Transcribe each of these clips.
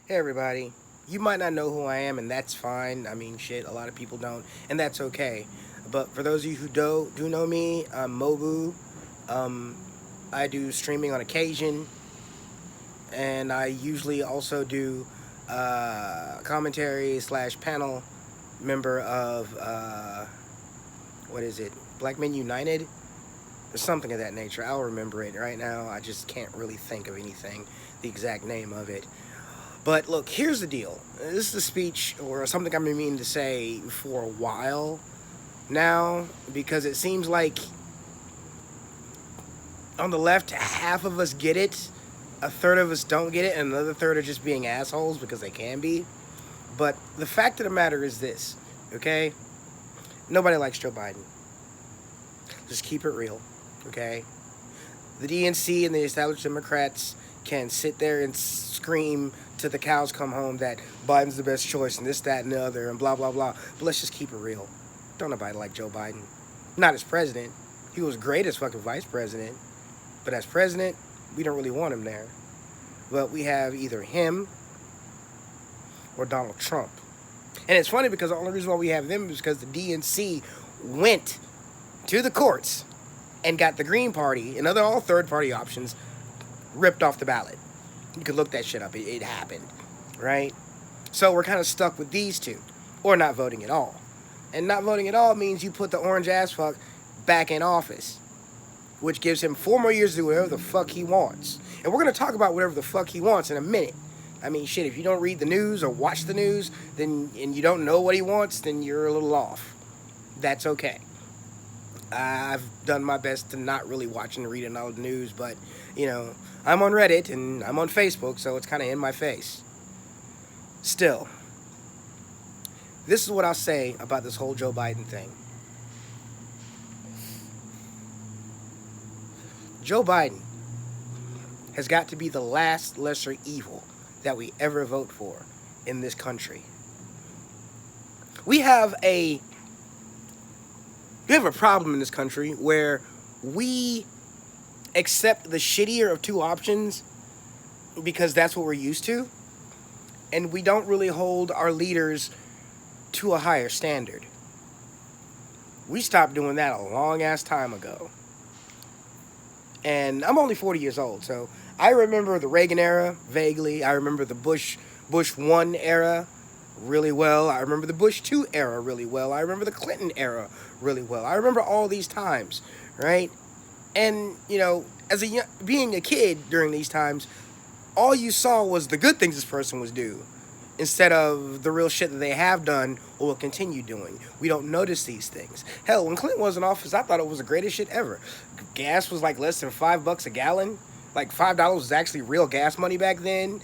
Hey everybody. You might not know who I am, and that's fine. I mean, shit, a lot of people don't, and that's okay. But for those of you who do know me, I'm Mobu. Um, I do streaming on occasion, and I usually also do commentary slash panel member of what is it? Black Men United or something of that nature. I'll remember it right now. I just can't really think of anything, the exact name of it. But look, here's the deal. This is a speech or something I've been meaning to say for a while now because it seems like on the left, half of us get it, a third of us don't get it, and another third are just being assholes because they can be. But the fact of the matter is this, okay? Nobody likes Joe Biden. Just keep it real, okay? The DNC and the established Democrats can sit there and scream to the cows come home that Biden's the best choice and this, that, and the other and blah, blah, blah. But let's just keep it real. Don't nobody like Joe Biden. Not as president. He was great as fucking vice president. But as president, we don't really want him there. But we have either him or Donald Trump. And it's funny because the only reason why we have them is because the DNC went to the courts and got the Green Party and other all third party options ripped off the ballot. You could look that shit up. It happened, right? So we're kind of stuck with these two, or not voting at all. And not voting at all means you put the orange ass fuck back in office, which gives him 4 more years to do whatever the fuck he wants. And we're going to talk about whatever the fuck he wants in a minute. I mean, shit, if you don't read the news or watch the news, then and you don't know what he wants, then you're a little off. That's okay. I've done my best to not really watch and read all the news, but, I'm on Reddit and I'm on Facebook, so it's kind of in my face. Still, this is what I'll say about this whole Joe Biden thing. Joe Biden has got to be the last lesser evil that we ever vote for in this country. We have a problem in this country where we accept the shittier of two options because that's what we're used to, and we don't really hold our leaders to a higher standard. We stopped doing that a long ass time ago. And I'm only 40 years old, so I remember the Reagan era vaguely. I remember the Bush 1 era really well. I remember the Bush 2 era really well. I remember the Clinton era really well. I remember all these times, right? And, as being a kid during these times, all you saw was the good things this person was doing instead of the real shit that they have done or will continue doing. We don't notice these things. Hell, when Clinton was in office, I thought it was the greatest shit ever. Gas was like less than $5 a gallon. Like $5 was actually real gas money back then.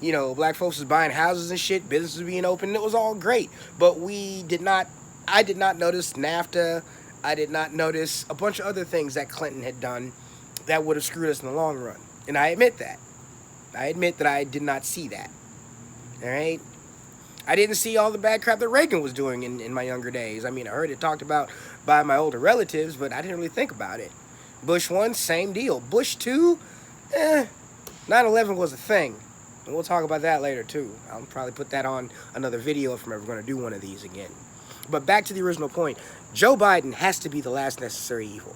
Black folks was buying houses and shit, businesses being open, it was all great. But I did not notice NAFTA. I did not notice a bunch of other things that Clinton had done that would have screwed us in the long run. And I admit that. I admit that I did not see that. All right? I didn't see all the bad crap that Reagan was doing in my younger days. I mean, I heard it talked about by my older relatives, but I didn't really think about it. Bush 1, same deal. Bush 2, 9/11 was a thing. And we'll talk about that later, too. I'll probably put that on another video if I'm ever going to do one of these again. But back to the original point. Joe Biden has to be the last necessary evil.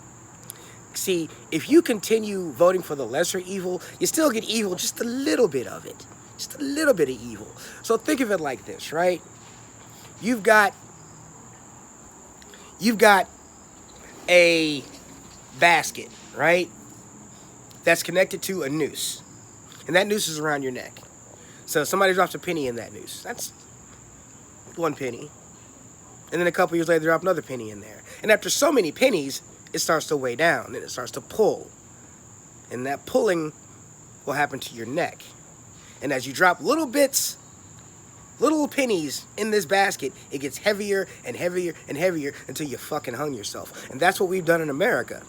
See, if you continue voting for the lesser evil, you still get evil, just a little bit of it. Just a little bit of evil. So think of it like this, right? You've got a basket, right? That's connected to a noose. And that noose is around your neck. So somebody drops a penny in that noose. That's 1 penny. And then a couple years later, they drop another penny in there. And after so many pennies, it starts to weigh down and it starts to pull. And that pulling will happen to your neck. And as you drop little bits, little pennies in this basket, it gets heavier and heavier and heavier until you fucking hung yourself. And that's what we've done in America.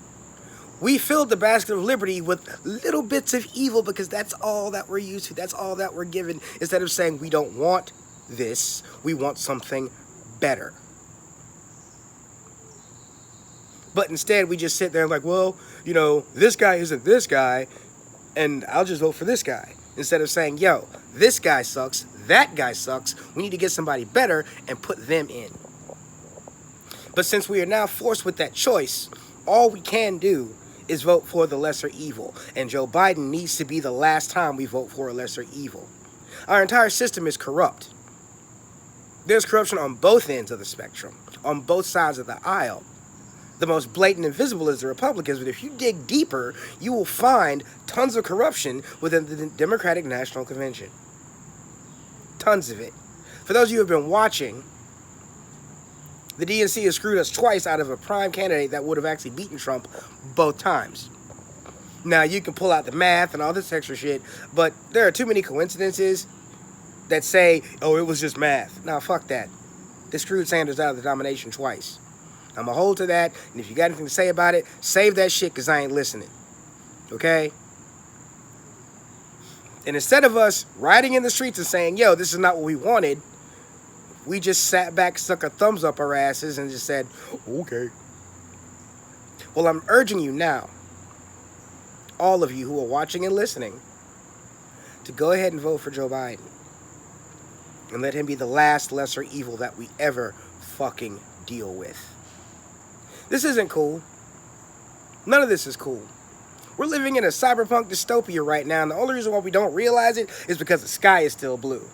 We filled the basket of liberty with little bits of evil because that's all that we're used to. That's all that we're given. Instead of saying we don't want this, we want something better. But instead, we just sit there like, well, this guy isn't this guy, and I'll just vote for this guy. Instead of saying, yo, this guy sucks, that guy sucks, we need to get somebody better and put them in. But since we are now forced with that choice, all we can do is vote for the lesser evil. And Joe Biden needs to be the last time we vote for a lesser evil. Our entire system is corrupt. There's corruption on both ends of the spectrum, on both sides of the aisle. The most blatant and visible is the Republicans, but if you dig deeper, you will find tons of corruption within the Democratic National Convention. Tons of it. For those of you who have been watching, the DNC has screwed us twice out of a prime candidate that would have actually beaten Trump both times. Now, you can pull out the math and all this extra shit, but there are too many coincidences that say, oh, it was just math. Now, fuck that. They screwed Sanders out of the nomination twice. I'm going to hold to that, and if you got anything to say about it, save that shit, because I ain't listening. Okay? And instead of us riding in the streets and saying, yo, this is not what we wanted, we just sat back, stuck our thumbs up our asses, and just said, okay. Well, I'm urging you now, all of you who are watching and listening, to go ahead and vote for Joe Biden. And let him be the last lesser evil that we ever fucking deal with. This isn't cool. None of this is cool. We're living in a cyberpunk dystopia right now, and the only reason why we don't realize it is because the sky is still blue.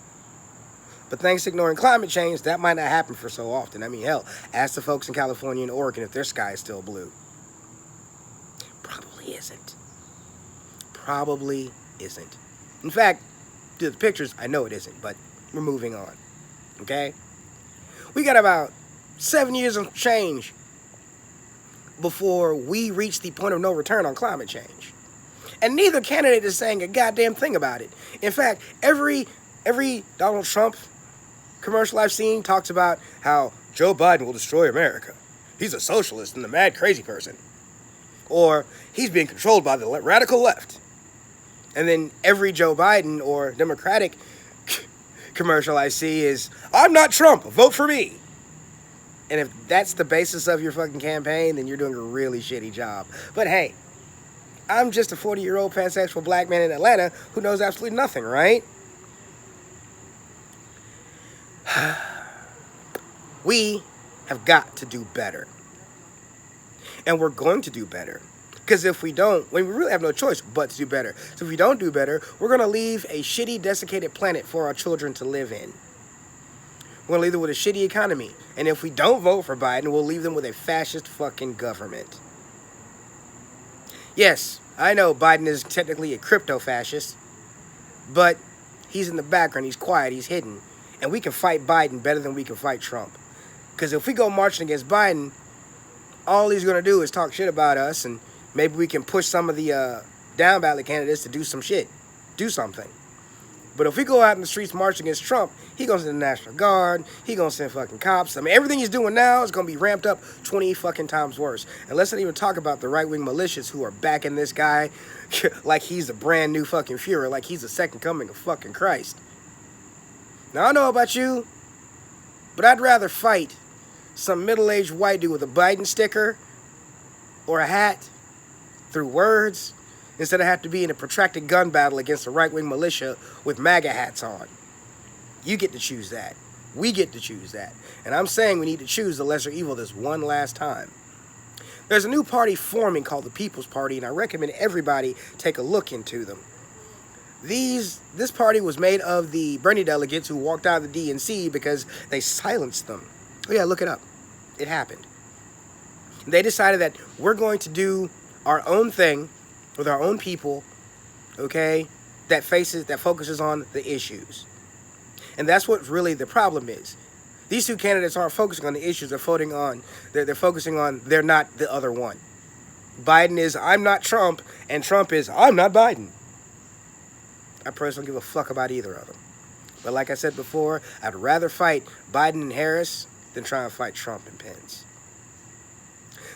But thanks to ignoring climate change, that might not happen for so often. I mean, hell, ask the folks in California and Oregon if their sky is still blue. Probably isn't. Probably isn't. In fact, to the pictures, I know it isn't, but we're moving on. Okay? We got about 7 years of change before we reach the point of no return on climate change. And neither candidate is saying a goddamn thing about it. In fact, every Donald Trump commercial I've seen talks about how Joe Biden will destroy America. He's a socialist and a mad crazy person. Or he's being controlled by the radical left. And then every Joe Biden or Democratic commercial I see is, I'm not Trump, vote for me. And if that's the basis of your fucking campaign, then you're doing a really shitty job. But hey, I'm just a 40-year-old pansexual black man in Atlanta who knows absolutely nothing, right? We have got to do better. And we're going to do better. Because if we don't, we really have no choice but to do better. So if we don't do better, we're going to leave a shitty, desiccated planet for our children to live in. We're going to leave them with a shitty economy. And if we don't vote for Biden, we'll leave them with a fascist fucking government. Yes, I know Biden is technically a crypto-fascist, but he's in the background, he's quiet, he's hidden. And we can fight Biden better than we can fight Trump. Because if we go marching against Biden, all he's going to do is talk shit about us, and maybe we can push some of the down ballot candidates to do some shit, do something. But if we go out in the streets marching against Trump, he goes to the National Guard, he gonna send fucking cops. I mean, everything he's doing now is gonna be ramped up 20 fucking times worse. And let's not even talk about the right-wing militias who are backing this guy like he's a brand new fucking Fuhrer, like he's the second coming of fucking Christ. Now, I don't know about you, but I'd rather fight some middle-aged white dude with a Biden sticker or a hat through words instead of have to be in a protracted gun battle against a right-wing militia with MAGA hats on. You get to choose that. We get to choose that. And I'm saying we need to choose the lesser evil this one last time. There's a new party forming called the People's Party, and I recommend everybody take a look into them. This party was made of the Bernie delegates who walked out of the DNC because they silenced them. Oh yeah, look it up. It happened. They decided that we're going to do our own thing with our own people, okay, that focuses on the issues. And that's what really the problem is. These two candidates aren't focusing on the issues, they're focusing on they're not the other one. Biden is I'm not Trump, and Trump is I'm not Biden. I personally don't give a fuck about either of them. But like I said before, I'd rather fight Biden and Harris than try and fight Trump and Pence.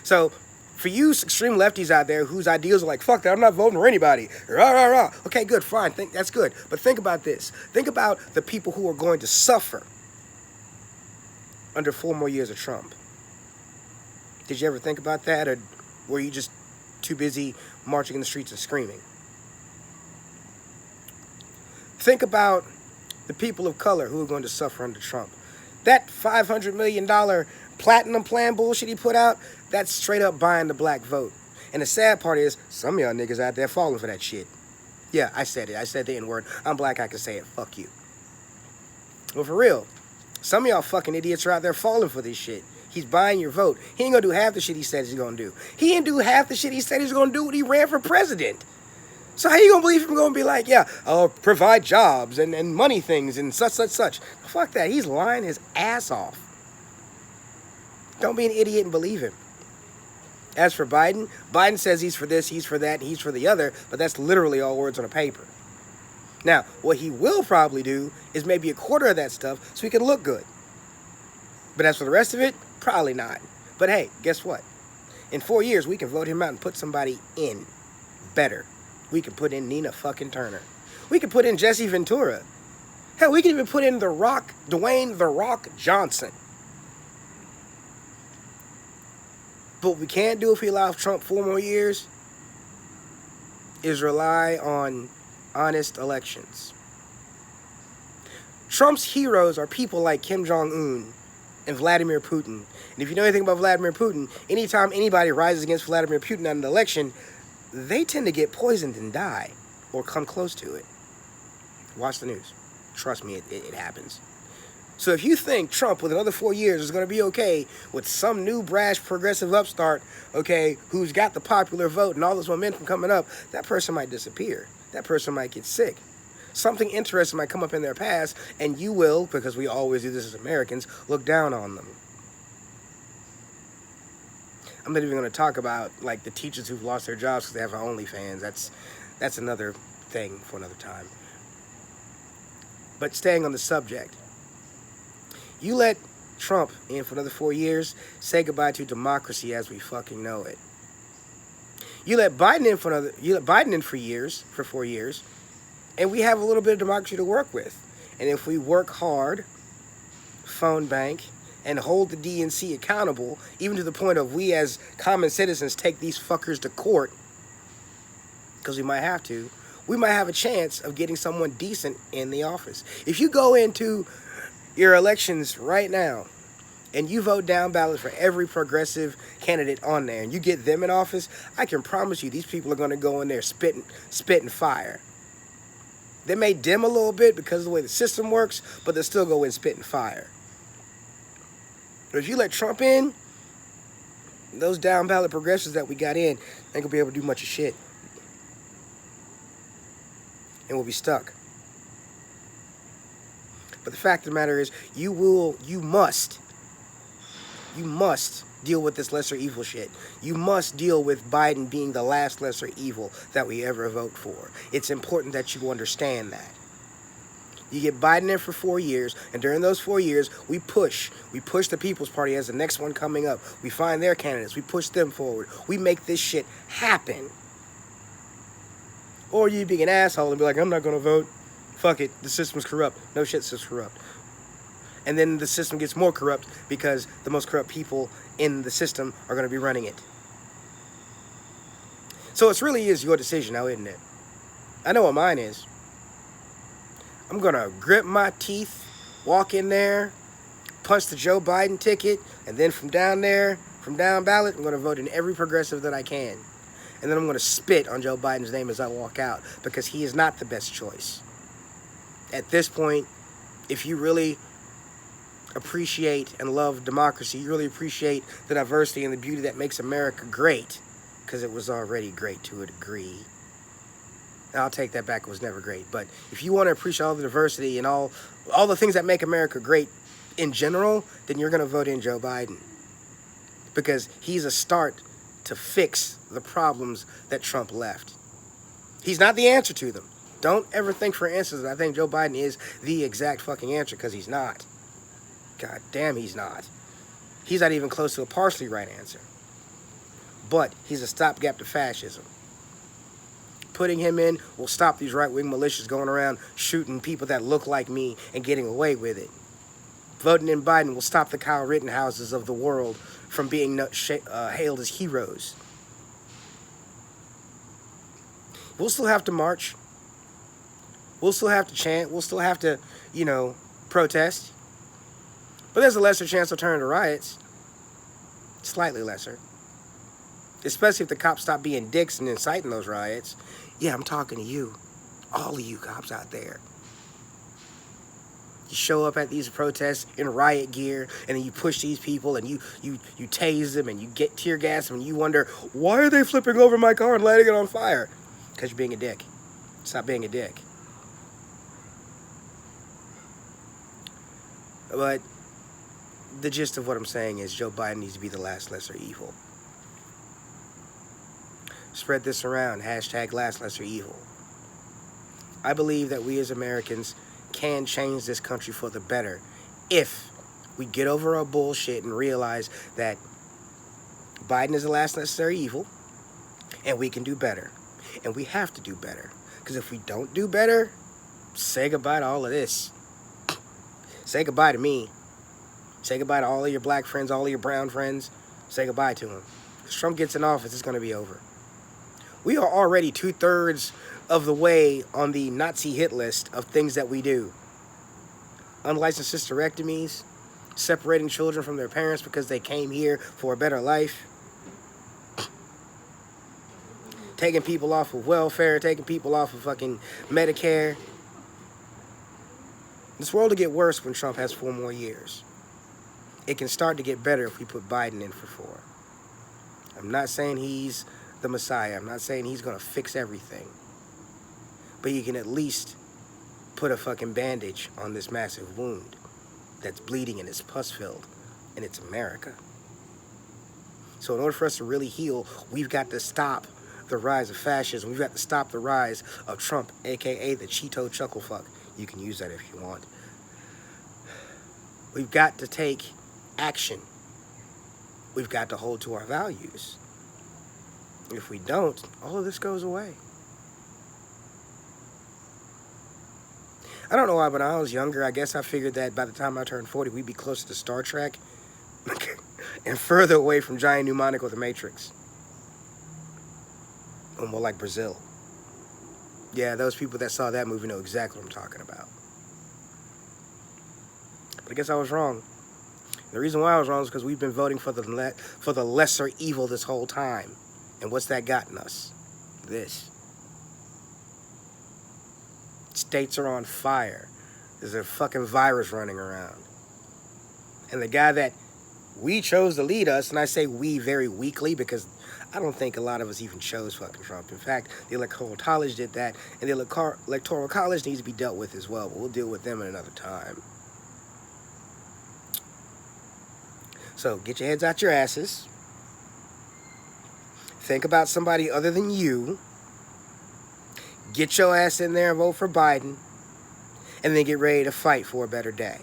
So, for you extreme lefties out there whose ideals are like, fuck that, I'm not voting for anybody. Rah, rah, rah. Okay, good, fine, that's good. But think about this. Think about the people who are going to suffer under 4 more years of Trump. Did you ever think about that, or were you just too busy marching in the streets and screaming? Think about the people of color who are going to suffer under Trump. That $500 million platinum plan bullshit he put out, that's straight up buying the black vote. And the sad part is, some of y'all niggas out there falling for that shit. Yeah, I said it. I said the N-word. I'm black, I can say it. Fuck you. Well, for real, some of y'all fucking idiots are out there falling for this shit. He's buying your vote. He ain't gonna do half the shit he said he's gonna do. He ain't do half the shit he said he's gonna do when he ran for president. So how you gonna believe him gonna be like, yeah, I'll provide jobs and money things and such. Fuck that. He's lying his ass off. Don't be an idiot and believe him. As for Biden, Biden says he's for this, he's for that, and he's for the other, but that's literally all words on a paper. Now, what he will probably do is maybe a quarter of that stuff so he can look good. But as for the rest of it, probably not. But hey, guess what? In 4 years, we can vote him out and put somebody in better. We can put in Nina fucking Turner. We can put in Jesse Ventura. Hell, we can even put in Dwayne The Rock Johnson. But what we can't do if we allow Trump 4 more years is rely on honest elections. Trump's heroes are people like Kim Jong-un and Vladimir Putin. And if you know anything about Vladimir Putin, anytime anybody rises against Vladimir Putin in an election, they tend to get poisoned and die or come close to it. Watch the news. Trust me, it happens. So if you think Trump with another 4 years is going to be okay with some new brash progressive upstart, okay, who's got the popular vote and all this momentum coming up, that person might disappear. That person might get sick. Something interesting might come up in their past, and you will, because we always do this as Americans, look down on them. I'm not even going to talk about like the teachers who've lost their jobs because they have OnlyFans. That's another thing for another time. But staying on the subject, you let Trump in for another 4 years, say goodbye to democracy as we fucking know it. You let Biden in for 4 years, and we have a little bit of democracy to work with. And if we work hard, phone bank, and hold the DNC accountable, even to the point of we as common citizens take these fuckers to court, because we might have to, we might have a chance of getting someone decent in the office. If you go into your elections right now and you vote down ballot for every progressive candidate on there and you get them in office, I can promise you these people are going to go in there spitting fire. They may dim a little bit because of the way the system works, but they'll still go in spitting fire. But if you let Trump in, those down ballot progressives that we got in ain't going to be able to do much of shit. And we'll be stuck. But the fact of the matter is, you must deal with this lesser evil shit. You must deal with Biden being the last lesser evil that we ever vote for. It's important that you understand that. You get Biden in for 4 years, and during those 4 years, we push the People's Party as the next one coming up. We find their candidates, we push them forward. We make this shit happen. Or you be an asshole and be like, I'm not going to vote. Fuck it, the system's corrupt. No shit, system's corrupt. And then the system gets more corrupt because the most corrupt people in the system are going to be running it. So it really is your decision now, isn't it? I know what mine is. I'm going to grit my teeth, walk in there, punch the Joe Biden ticket, and then from down ballot, I'm going to vote in every progressive that I can. And then I'm going to spit on Joe Biden's name as I walk out because he is not the best choice. At this point, if you really appreciate and love democracy, you really appreciate the diversity and the beauty that makes America great, because it was already great to a degree. I'll take that back, it was never great. But if you want to appreciate all the diversity and all the things that make America great in general, then you're going to vote in Joe Biden. Because he's a start to fix the problems that Trump left. He's not the answer to them. Don't ever think for answers that I think Joe Biden is the exact fucking answer, because he's not. God damn, he's not. He's not even close to a partially right answer. But he's a stopgap to fascism. Putting him in will stop these right-wing militias going around shooting people that look like me and getting away with it. Voting in Biden will stop the Kyle Rittenhouses of the world from being hailed as heroes. We'll still have to march. We'll still have to chant. We'll still have to, protest. But there's a lesser chance of turning to riots. Slightly lesser. Especially if the cops stop being dicks and inciting those riots. Yeah, I'm talking to you. All of you cops out there. You show up at these protests in riot gear, and then you push these people, and you tase them, and you get tear gas them, and you wonder, why are they flipping over my car and lighting it on fire? Because you're being a dick. Stop being a dick. But the gist of what I'm saying is Joe Biden needs to be the last lesser evil. Spread this around. Hashtag last lesser evil. I believe that we as Americans can change this country for the better if we get over our bullshit and realize that Biden is the last necessary evil and we can do better. And we have to do better. Because if we don't do better, say goodbye to all of this. Say goodbye to me. Say goodbye to all of your black friends, all of your brown friends. Say goodbye to them. If Trump gets in office, it's going to be over. We are already 2/3 of the way on the Nazi hit list of things that we do. Unlicensed hysterectomies, separating children from their parents because they came here for a better life, taking people off of welfare, taking people off of fucking Medicare. This world will get worse when Trump has 4 more years. It can start to get better if we put Biden in for 4. I'm not saying he's the Messiah. I'm not saying he's going to fix everything. But you can at least put a fucking bandage on this massive wound that's bleeding and it's pus-filled, and it's America. So in order for us to really heal, we've got to stop the rise of fascism. We've got to stop the rise of Trump, a.k.a. the Cheeto Chucklefuck. You can use that if you want. We've got to take action. We've got to hold to our values. If we don't, all of this goes away. I don't know why, but when I was younger, I guess I figured that by the time I turned 40, we'd be closer to Star Trek and further away from giant mnemonic or the Matrix. Or more like Brazil. Yeah, those people that saw that movie know exactly what I'm talking about. But I guess I was wrong. The reason why I was wrong is because we've been voting for the lesser evil this whole time. And what's that gotten us? This. States are on fire. There's a fucking virus running around. And the guy that we chose to lead us, and I say we very weakly because I don't think a lot of us even chose fucking Trump. In fact, the Electoral College did that, and the Electoral College needs to be dealt with as well, but we'll deal with them at another time. So, get your heads out your asses. Think about somebody other than you. Get your ass in there and vote for Biden. And then get ready to fight for a better day.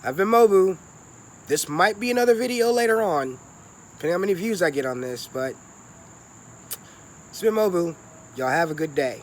I've been Mobu. This might be another video later on, depending on how many views I get on this, but it's been Mobu. Y'all have a good day.